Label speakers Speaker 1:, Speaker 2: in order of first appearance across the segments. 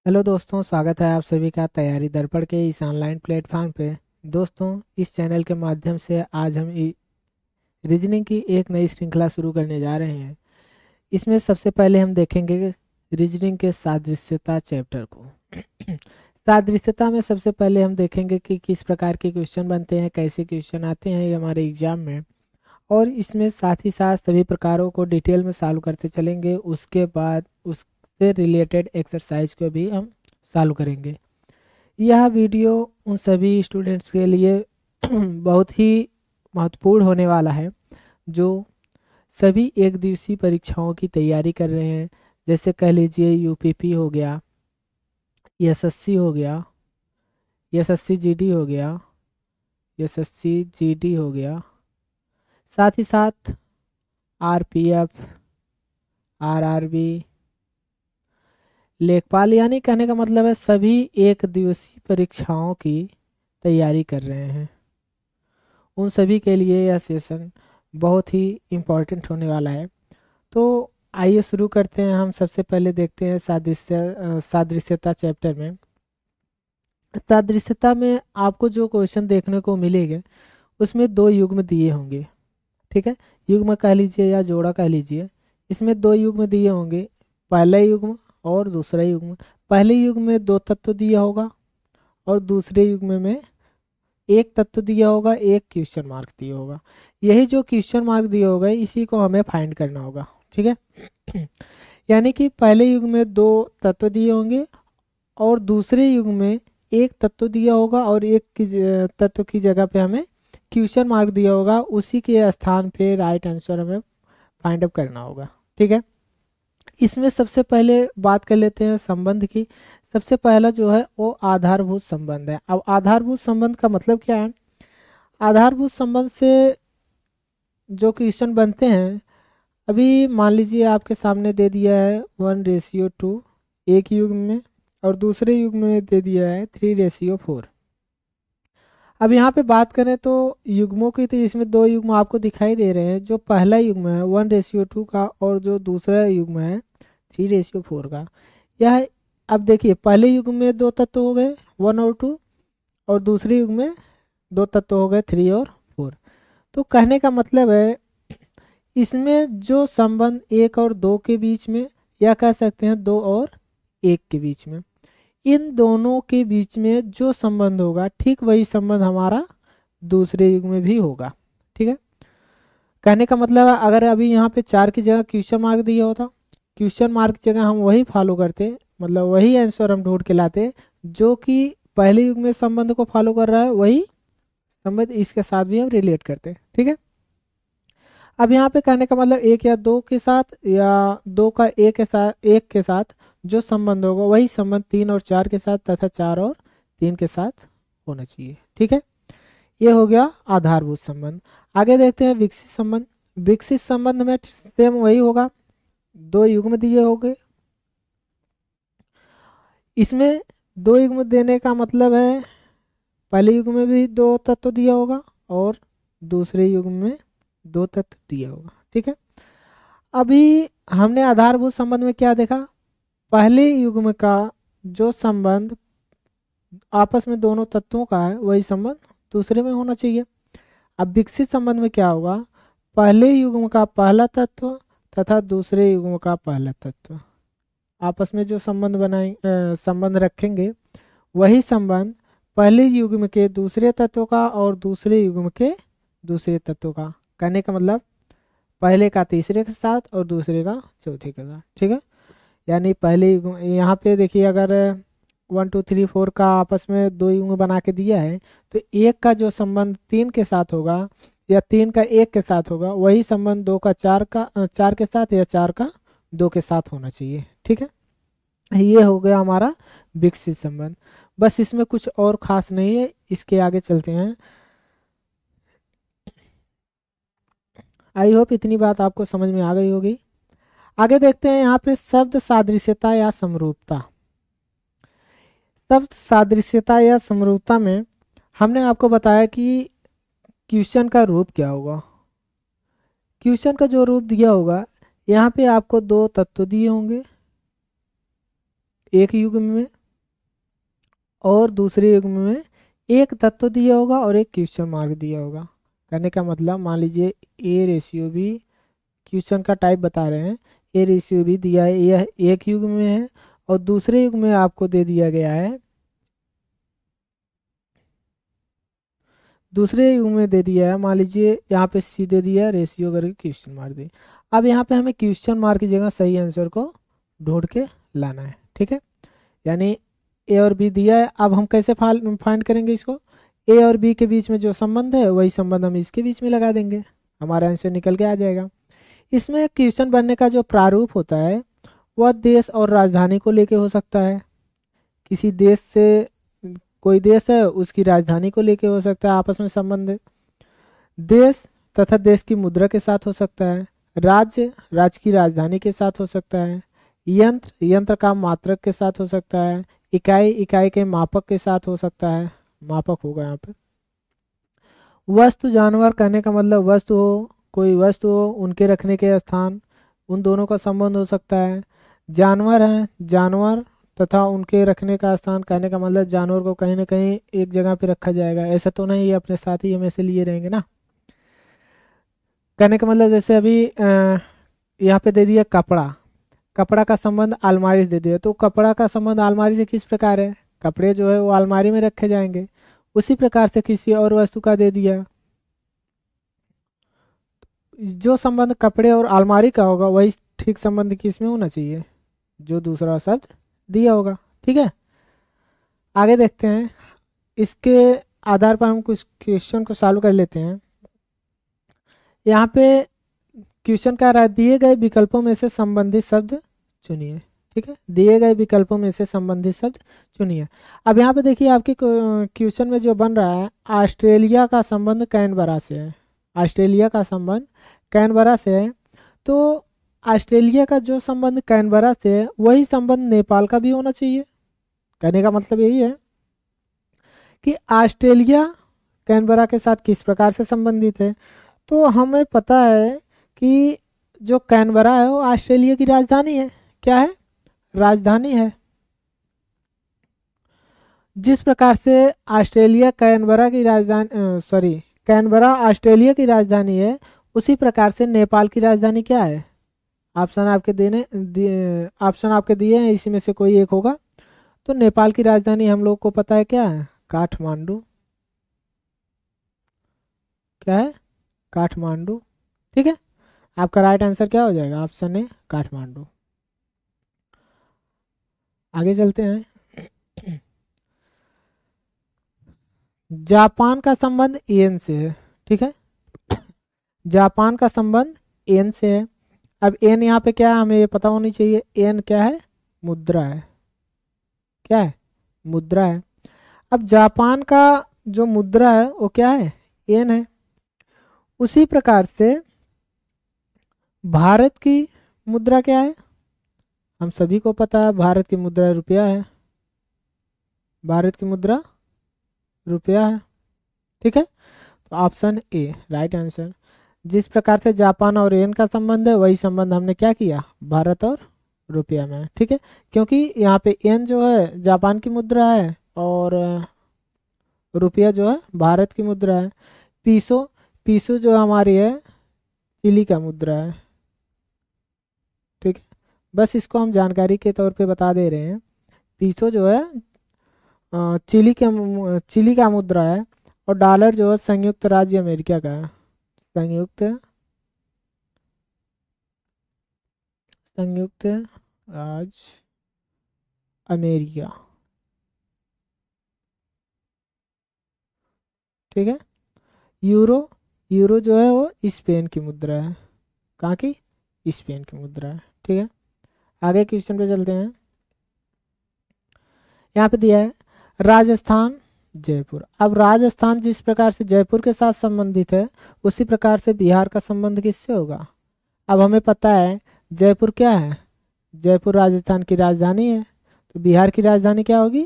Speaker 1: Hello दोस्तों, स्वागत है आप सभी का तैयारी दर्पण के इस ऑनलाइन प्लेटफॉर्म पे। दोस्तों, इस चैनल के माध्यम से आज हम रीजनिंग की एक नई श्रृंखला शुरू करने जा रहे हैं। इसमें सबसे पहले हम देखेंगे रीजनिंग के सादृश्यता चैप्टर को। सादृश्यता में सबसे पहले हम देखेंगे कि किस प्रकार के क्वेश्चन बनते हैं, कैसे क्वेश्चन आते हैं ये हमारे एग्जाम में, और इसमें साथ ही साथ सभी प्रकारों को डिटेल में सॉल्व करते चलेंगे। उसके बाद उससे रिलेटेड एक्सरसाइज को भी हम सॉल्व करेंगे। यह वीडियो उन सभी स्टूडेंट्स के लिए बहुत ही महत्वपूर्ण होने वाला है जो सभी एक दिवसीय परीक्षाओं की तैयारी कर रहे हैं। जैसे कह लीजिए यूपीपी हो गया, एसएससी हो गया, एसएससी जीडी हो गया, एसएससी जीडी हो गया, साथ ही साथ आरपीएफ, आरआरबी, लेखपाल, यानी कहने का मतलब है सभी एक दिवसीय परीक्षाओं की तैयारी कर रहे हैं। उन सभी के लिए यह सेशन बहुत ही इम्पोर्टेंट होने वाला है। तो आइए शुरू करते हैं। हम सबसे पहले देखते हैं सादृश्यता चैप्टर में। सादृश्यता में आपको जो क्वेश्चन देखने को मिलेंगे उसमें दो युग्म दिए होंगे। ठीक है, युग्म कह लीजिए या जोड़ा कह लीजिए। इसमें दो युग्म दिए होंगे, पहला युग्म और दूसरा युग्म। पहले युग्म में दो तत्व दिया होगा और दूसरे युग्म में एक तत्व दिया होगा, एक क्वेश्चन मार्क दिया होगा। यही जो क्वेश्चन मार्क दिया होगा इसी को हमें फाइंड करना होगा। ठीक है, यानी कि पहले युग्म में दो तत्व दिए होंगे और दूसरे युग्म में एक तत्व दिया होगा और एक तत्व की जगह पे हमें क्वेश्चन मार्क दिया होगा। उसी के स्थान पे राइट आंसर हमें फाइंड अप करना होगा। ठीक है, इसमें सबसे पहले बात कर लेते हैं संबंध की। सबसे पहला जो है वो आधारभूत संबंध है। अब आधारभूत संबंध का मतलब क्या है? आधारभूत संबंध से जो क्वेश्चन बनते हैं, अभी मान लीजिए आपके सामने दे दिया है 1:2 एक युग्म में और दूसरे युग्म में दे दिया है 3:4। अब यहाँ पे बात करें तो युग्मों की, तो इसमें दो युग्म आपको दिखाई दे रहे हैं। जो पहला युग्म है 1:2 का और जो दूसरा युग्म है 3:4 का। यह, अब देखिए, पहले युग्म में दो तत्व हो गए 1 और 2 और दूसरे युग्म में दो तत्व हो गए 3 और 4। तो कहने का मतलब है इसमें जो संबंध 1 और 2 के बीच में, या कह सकते हैं 2 और 1 के बीच में, इन दोनों के बीच में जो संबंध होगा ठीक वही संबंध हमारा दूसरे युग में भी होगा। ठीक है, कहने का मतलब है अगर अभी यहाँ पे 4 की जगह क्वेश्चन मार्क दिया होता, क्वेश्चन मार्क की जगह हम वही फॉलो करते, मतलब वही आंसर हम ढूंढ के लाते जो कि पहले युग में संबंध को फॉलो कर रहा है, वही संबंध इसके साथ भी हम रिलेट करते हैं। ठीक है, अब यहाँ पे कहने का मतलब एक या दो के साथ या दो का एक के साथ जो संबंध होगा वही संबंध 3 और 4 के साथ तथा 4 और 3 के साथ होना चाहिए। ठीक है, ये हो गया आधारभूत संबंध। आगे देखते हैं विकसित संबंध। विकसित संबंध में सेम वही होगा, दो युग्म दिए होंगे। इसमें दो युग्म देने का मतलब है पहले युग्म में भी दो तत्व दिया होगा और दूसरे युग्म में दो तत्व दिया होगा। ठीक है, अभी हमने आधारभूत संबंध में क्या देखा? पहले युग्म का जो संबंध आपस में दोनों तत्वों का है वही संबंध दूसरे में होना चाहिए। अब विकसित संबंध में क्या होगा? पहले युग्म का पहला तत्व तथा दूसरे युग्म का पहला तत्व आपस में जो संबंध रखेंगे वही संबंध पहले युग्म के दूसरे तत्व का और दूसरे युग्म के दूसरे तत्व का। कहने का मतलब पहले का तीसरे के साथ और दूसरे का चौथे के साथ। ठीक है, यानी पहले युग्म, यहाँ पे देखिए अगर 1 2 3 4 का आपस में दो युग्म बना के दिया है तो एक का जो संबंध 3 के साथ होगा या 3 का 1 के साथ होगा वही संबंध 2 का 4 के साथ या 4 का 2 के साथ होना चाहिए। ठीक है, ये हो गया हमारा विकसित संबंध। बस इसमें कुछ और खास नहीं है, इसके आगे चलते हैं। आई होप इतनी बात आपको समझ में आ गई होगी। आगे देखते हैं यहाँ पे शब्द सादृश्यता या समरूपता। शब्द सादृश्यता या समरूपता में हमने आपको बताया कि क्वेश्चन का रूप क्या होगा। क्वेश्चन का जो रूप दिया होगा, यहाँ पे आपको दो तत्व दिए होंगे एक युग्म में और दूसरे युग्म में एक तत्व दिया होगा और एक क्वेश्चन मार्क दिया होगा। कहने का मतलब मान लीजिए ए रेशियो भी क्वेश्चन का टाइप बता रहे हैं, ए रेशियो भी दिया है, यह एक युग्म में है और दूसरे युग्म में आपको दे दिया गया है, दूसरे युग्म में दे दिया है, मान लीजिए यहाँ पे सी दे दिया है, रेशियो करके क्वेश्चन मार्क दी। अब यहाँ पे हमें क्वेश्चन मार्क की जगह सही आंसर को ढूंढ के लाना है, ठीक है। यानी ए और बी दिया है, अब हम कैसे फाइंड करेंगे इसको, ए और बी के बीच में जो संबंध है वही संबंध हम इसके बीच में लगा देंगे, हमारा आंसर निकल के आ जाएगा। इसमें क्वेश्चन बनने का जो प्रारूप होता है वह देश और राजधानी को लेके हो सकता है। किसी देश से, कोई देश है उसकी राजधानी को लेके हो सकता है, आपस में संबंध है। देश तथा देश की मुद्रा के साथ हो सकता है। राज्य राज्य की राजधानी के साथ हो सकता है। यंत्र यंत्र का मात्रक के साथ हो सकता है। इकाई इकाई के मापक के साथ हो सकता है, मापक होगा यहाँ पे। वस्तु जानवर कहने का मतलब वस्तु हो, कोई वस्तु हो, उनके रखने के स्थान, उन दोनों का संबंध हो सकता है। जानवर है, जानवर तथा उनके रखने का स्थान कहने का मतलब जानवर को कहीं ना कहीं एक जगह पे रखा जाएगा, ऐसा तो नहीं ये अपने साथ ही हमें से लिए रहेंगे ना। कहने का मतलब जैसे अभी यहाँ पे दे दिया कपड़ा, कपड़ा का संबंध अलमारी से दे दिया, तो कपड़ा का संबंध अलमारी से किस प्रकार है, कपड़े जो है वो अलमारी में रखे जाएंगे। उसी प्रकार से किसी और वस्तु का दे दिया, जो संबंध कपड़े और अलमारी का होगा वही ठीक संबंध किसमें होना चाहिए, जो दूसरा शब्द दिया होगा, ठीक है। आगे देखते हैं, इसके आधार पर हम कुछ क्वेश्चन को सॉल्व कर लेते हैं। यहाँ पे क्वेश्चन कह रहा है दिए गए विकल्पों में से संबंधित शब्द चुनिए, ठीक है। दिए गए विकल्पों में से संबंधित शब्द चुनिए। अब यहाँ पे देखिए आपके क्वेश्चन में जो बन रहा है, ऑस्ट्रेलिया का संबंध कैनबरा से है, ऑस्ट्रेलिया का संबंध कैनबरा से है, तो ऑस्ट्रेलिया का जो संबंध कैनबरा से है वही संबंध नेपाल का भी होना चाहिए। कहने का मतलब यही है कि ऑस्ट्रेलिया कैनबरा के साथ किस प्रकार से संबंधित है। तो हमें पता है कि जो कैनबरा है वो ऑस्ट्रेलिया की राजधानी है, क्या है, राजधानी है। जिस प्रकार से ऑस्ट्रेलिया कैनबरा की राजधानी, सॉरी, कैनबरा ऑस्ट्रेलिया की राजधानी है, उसी प्रकार से नेपाल की राजधानी क्या है। ऑप्शन आपके ऑप्शन आपके दिए हैं, इसी में से कोई एक होगा। तो नेपाल की राजधानी हम लोग को पता है क्या है, काठमांडू, क्या है, काठमांडू, ठीक है। आपका राइट आंसर क्या हो जाएगा, ऑप्शन ए काठमांडू। आगे चलते हैं। जापान का संबंध एन से है, ठीक है। जापान का संबंध एन से है। अब एन यहाँ पे क्या है हमें ये पता होनी चाहिए, एन क्या है, मुद्रा है, क्या है, मुद्रा है। अब जापान का जो मुद्रा है वो क्या है, एन है। उसी प्रकार से भारत की मुद्रा क्या है, हम सभी को पता है भारत की मुद्रा रुपया है, भारत की मुद्रा रुपया है, ठीक है। तो ऑप्शन ए राइट आंसर। जिस प्रकार से जापान और येन का संबंध है वही संबंध हमने क्या किया, भारत और रुपया में, ठीक है। क्योंकि यहाँ पे येन जो है जापान की मुद्रा है और रुपया जो है भारत की मुद्रा है। पीसो, पीसो जो हमारी है चिली का मुद्रा है, ठीक है। बस इसको हम जानकारी के तौर पे बता दे रहे हैं। पीसो जो है चिली का मुद्रा है और डॉलर जो है संयुक्त राज्य अमेरिका का है, संयुक्त संयुक्त राज्य अमेरिका, ठीक है। यूरो, यूरो जो है वो स्पेन की मुद्रा है, कहाँ की, स्पेन की मुद्रा है, ठीक है। आगे क्वेश्चन पे चलते हैं। यहाँ पे दिया है राजस्थान जयपुर। अब राजस्थान जिस प्रकार से जयपुर के साथ संबंधित है उसी प्रकार से बिहार का संबंध किससे होगा। अब हमें पता है जयपुर क्या है, जयपुर राजस्थान की राजधानी है, तो बिहार की राजधानी क्या होगी,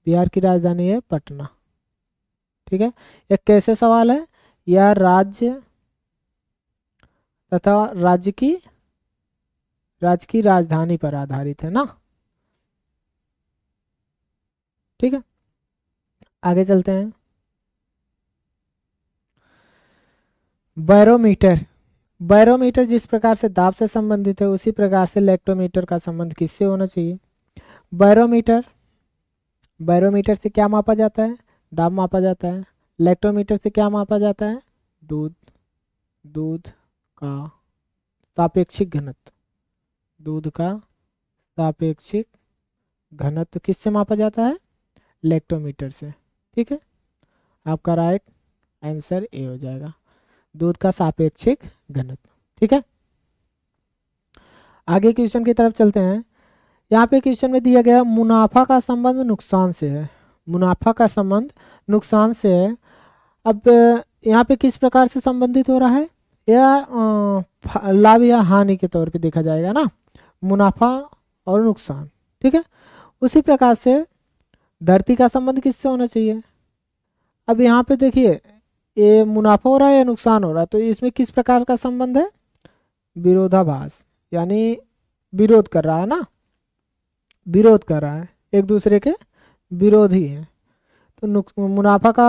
Speaker 1: बिहार की राजधानी है पटना, ठीक है। यह कैसे सवाल है, यह राज्य तथा राज्य की राजधानी पर आधारित है ना, ठीक है। आगे चलते हैं। बैरोमीटर। बैरोमीटर जिस प्रकार से दाब से संबंधित है उसी प्रकार से लेक्टोमीटर का संबंध किससे होना चाहिए? बैरोमीटर, बैरोमीटर से क्या मापा जाता है? दाब मापा जाता है। लेक्टोमीटर से क्या मापा जाता है? दूध, दूध का सापेक्षिक घनत्व, दूध का सापेक्षिक घनत्व किससे मापा जाता है? लेक्टोमीटर से। ठीक है, आपका राइट आंसर ए हो जाएगा, दूध का सापेक्षिक घनत्व। ठीक है, आगे क्वेश्चन की तरफ चलते हैं। यहाँ पे क्वेश्चन में दिया गया मुनाफा का संबंध नुकसान से है, मुनाफा का संबंध नुकसान से है। अब यहाँ पे किस प्रकार से संबंधित हो रहा है? या लाभ या हानि के तौर पे देखा जाएगा ना, मुनाफा और नुकसान। ठीक है, उसी प्रकार से धरती का संबंध किससे होना चाहिए? अब यहाँ पे देखिए ये मुनाफा हो रहा है या नुकसान हो रहा है, तो इसमें किस प्रकार का संबंध है? विरोधाभास, यानी विरोध कर रहा है ना, विरोध कर रहा है, एक दूसरे के विरोधी है। तो मुनाफा का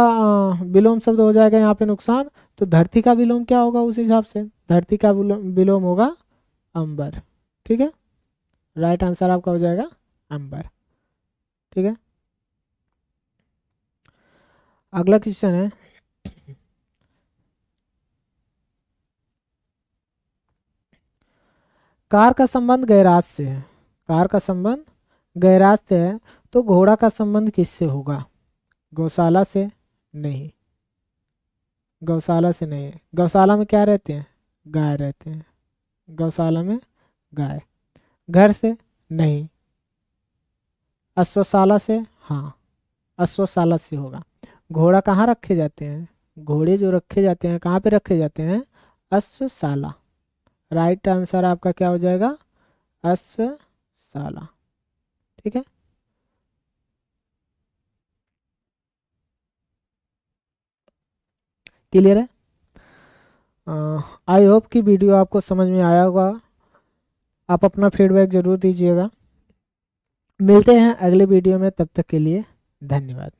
Speaker 1: विलोम शब्द हो जाएगा यहाँ पे नुकसान, तो धरती का विलोम क्या होगा? उस हिसाब से धरती का विलोम होगा अंबर। ठीक है, राइट आंसर आपका हो जाएगा अंबर। ठीक है, अगला क्वेश्चन है कार का संबंध गैराज से है, कार का संबंध गैराज से है, तो घोड़ा का संबंध किससे होगा? गौशाला से नहीं, गौशाला से नहीं। गौशाला में क्या रहते हैं? गाय रहते हैं, गौशाला में गाय। घर से नहीं। अश्वशाला से? हाँ, अश्वशाला से होगा। घोड़ा कहाँ रखे जाते हैं? घोड़े जो रखे जाते हैं कहाँ पे रखे जाते हैं? अश्वशाला। राइट आंसर आपका क्या हो जाएगा? अश्वशाला। ठीक है, क्लियर है? आई होप कि वीडियो आपको समझ में आया होगा। आप अपना फीडबैक जरूर दीजिएगा। मिलते हैं अगले वीडियो में, तब तक के लिए धन्यवाद।